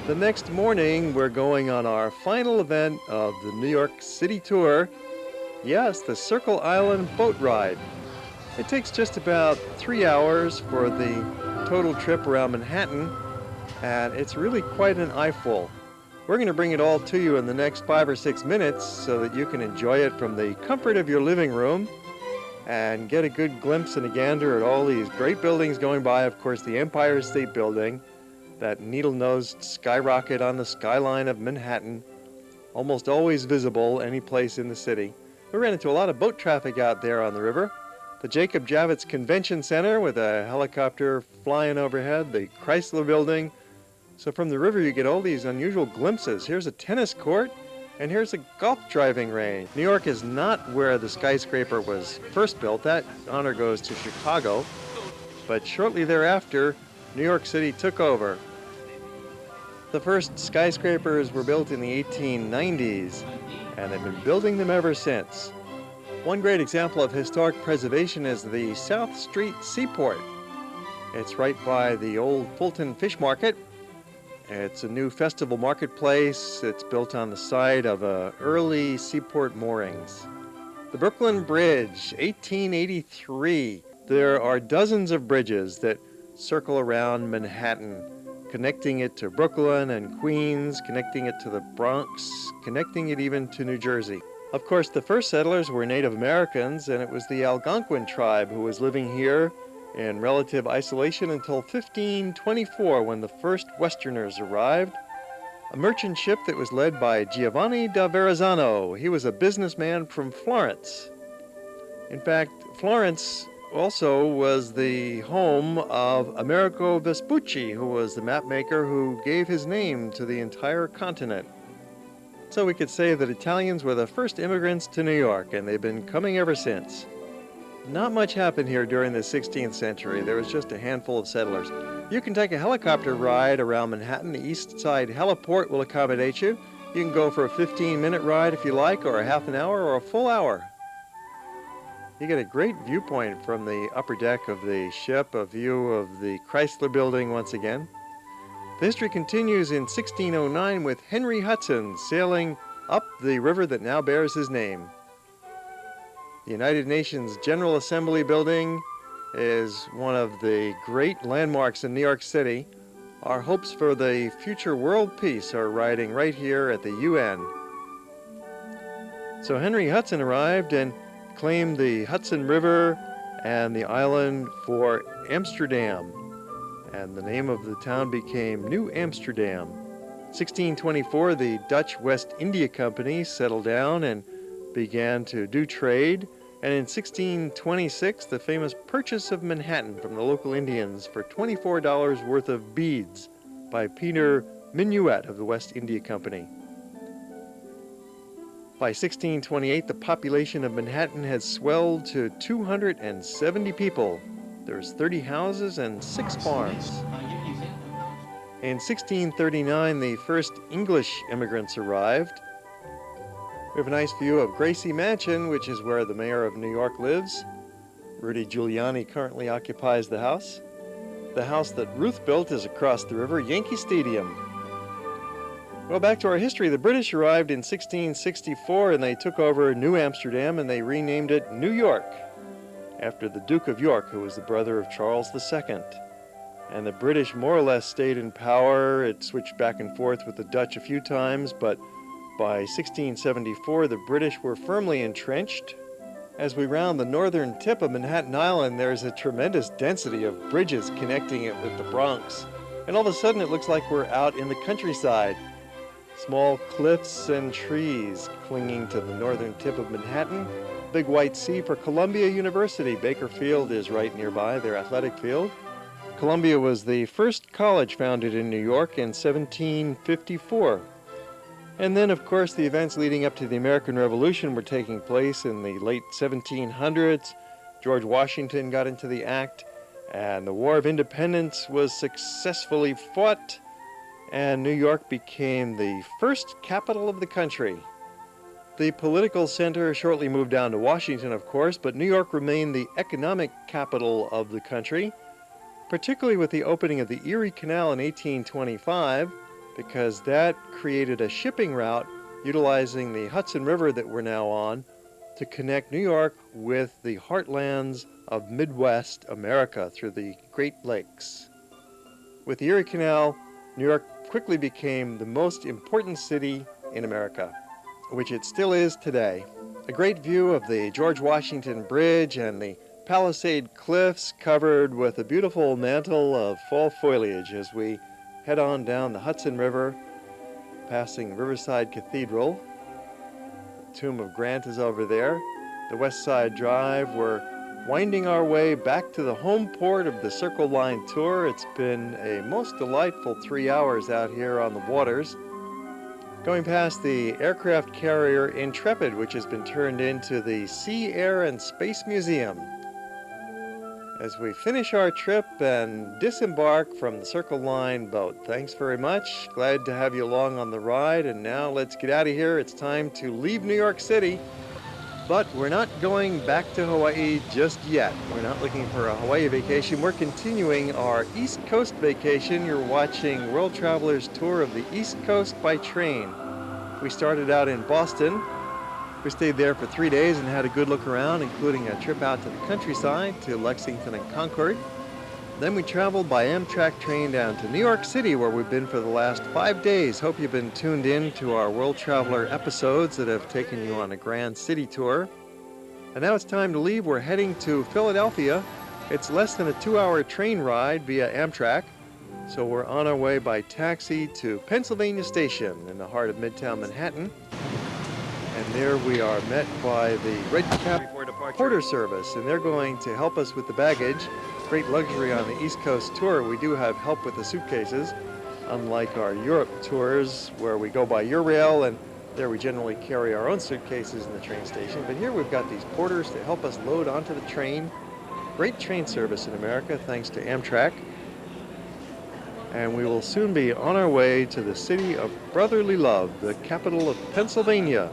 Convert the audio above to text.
The next morning, we're going on our final event of the New York City tour. Yes, the Circle Island boat ride. It takes just about 3 hours for the total trip around Manhattan, and it's really quite an eyeful. We're going to bring it all to you in the next 5 or 6 minutes so that you can enjoy it from the comfort of your living room and get a good glimpse and a gander at all these great buildings going by. Of course, the Empire State Building, that needle-nosed skyrocket on the skyline of Manhattan, almost always visible any place in the city. We ran into a lot of boat traffic out there on the river. The Jacob Javits Convention Center with a helicopter flying overhead, the Chrysler Building. So from the river you get all these unusual glimpses. Here's a tennis court, and here's a golf driving range. New York is not where the skyscraper was first built. That honor goes to Chicago. But shortly thereafter, New York City took over. The first skyscrapers were built in the 1890s, and they've been building them ever since. One great example of historic preservation is the South Street Seaport. It's right by the old Fulton Fish Market. It's a new festival marketplace. It's built on the site of early seaport moorings. The Brooklyn Bridge, 1883. There are dozens of bridges that circle around Manhattan, connecting it to Brooklyn and Queens, connecting it to the Bronx, connecting it even to New Jersey. Of course, the first settlers were Native Americans, and it was the Algonquin tribe who was living here in relative isolation until 1524, when the first Westerners arrived. A merchant ship that was led by Giovanni da Verrazzano. He was a businessman from Florence. In fact, Florence also was the home of Amerigo Vespucci, who was the mapmaker who gave his name to the entire continent. So we could say that Italians were the first immigrants to New York, and they've been coming ever since. Not much happened here during the 16th century. There was just a handful of settlers. You can take a helicopter ride around Manhattan. The East Side Heliport will accommodate you. You can go for a 15-minute ride if you like, or a half an hour, or a full hour. You get a great viewpoint from the upper deck of the ship, a view of the Chrysler Building once again. The history continues in 1609 with Henry Hudson sailing up the river that now bears his name. The United Nations General Assembly Building is one of the great landmarks in New York City. Our hopes for the future world peace are riding right here at the UN. So Henry Hudson arrived and claimed the Hudson River and the island for Amsterdam, and the name of the town became New Amsterdam. 1624, the Dutch West India Company settled down and began to do trade, and in 1626, the famous purchase of Manhattan from the local Indians for $24 worth of beads by Peter Minuet of the West India Company. By 1628, the population of Manhattan had swelled to 270 people. There's 30 houses and 6 farms. In 1639, the first English immigrants arrived. We have a nice view of Gracie Mansion, which is where the mayor of New York lives. Rudy Giuliani currently occupies the house. The house that Ruth built is across the river, Yankee Stadium. Well, back to our history. The British arrived in 1664 and they took over New Amsterdam and they renamed it New York after the Duke of York, who was the brother of Charles II. And the British more or less stayed in power. It switched back and forth with the Dutch a few times, but by 1674 the British were firmly entrenched. As we round the northern tip of Manhattan Island, there's a tremendous density of bridges connecting it with the Bronx. And all of a sudden it looks like we're out in the countryside. Small cliffs and trees clinging to the northern tip of Manhattan. Big white sea for Columbia University. Baker Field is right nearby, their athletic field. Columbia was the first college founded in New York in 1754. And then, of course, the events leading up to the American Revolution were taking place in the late 1700s. George Washington got into the act, and the War of Independence was successfully fought, and New York became the first capital of the country. The political center shortly moved down to Washington, of course, but New York remained the economic capital of the country, particularly with the opening of the Erie Canal in 1825. because that created a shipping route utilizing the Hudson River that we're now on to connect New York with the heartlands of Midwest America through the Great Lakes. With the Erie Canal, New York quickly became the most important city in America, which it still is today. A great view of the George Washington Bridge and the Palisade Cliffs covered with a beautiful mantle of fall foliage as we head on down the Hudson River, passing Riverside Cathedral. The tomb of Grant is over there. The West Side Drive, we're winding our way back to the home port of the Circle Line Tour. It's been a most delightful 3 hours out here on the waters. Going past the aircraft carrier Intrepid, which has been turned into the Sea, Air, and Space Museum. As we finish our trip and disembark from the Circle Line boat. Thanks very much. Glad to have you along on the ride. And now let's get out of here. It's time to leave New York City. But we're not going back to Hawaii just yet. We're not looking for a Hawaii vacation. We're continuing our East Coast vacation. You're watching World Travelers Tour of the East Coast by train. We started out in Boston. We stayed there for 3 days and had a good look around, including a trip out to the countryside to Lexington and Concord. Then we traveled by Amtrak train down to New York City, where we've been for the last 5 days. Hope you've been tuned in to our World Traveler episodes that have taken you on a grand city tour. And now it's time to leave. We're heading to Philadelphia. It's less than a 2-hour train ride via Amtrak. So we're on our way by taxi to Pennsylvania Station in the heart of Midtown Manhattan. And there we are met by the Red Cap Porter Service, and they're going to help us with the baggage. Great luxury on the East Coast tour. We do have help with the suitcases, unlike our Europe tours where we go by Eurail, and there we generally carry our own suitcases in the train station. But here we've got these porters to help us load onto the train. Great train service in America, thanks to Amtrak. And we will soon be on our way to the city of brotherly love, the capital of Pennsylvania.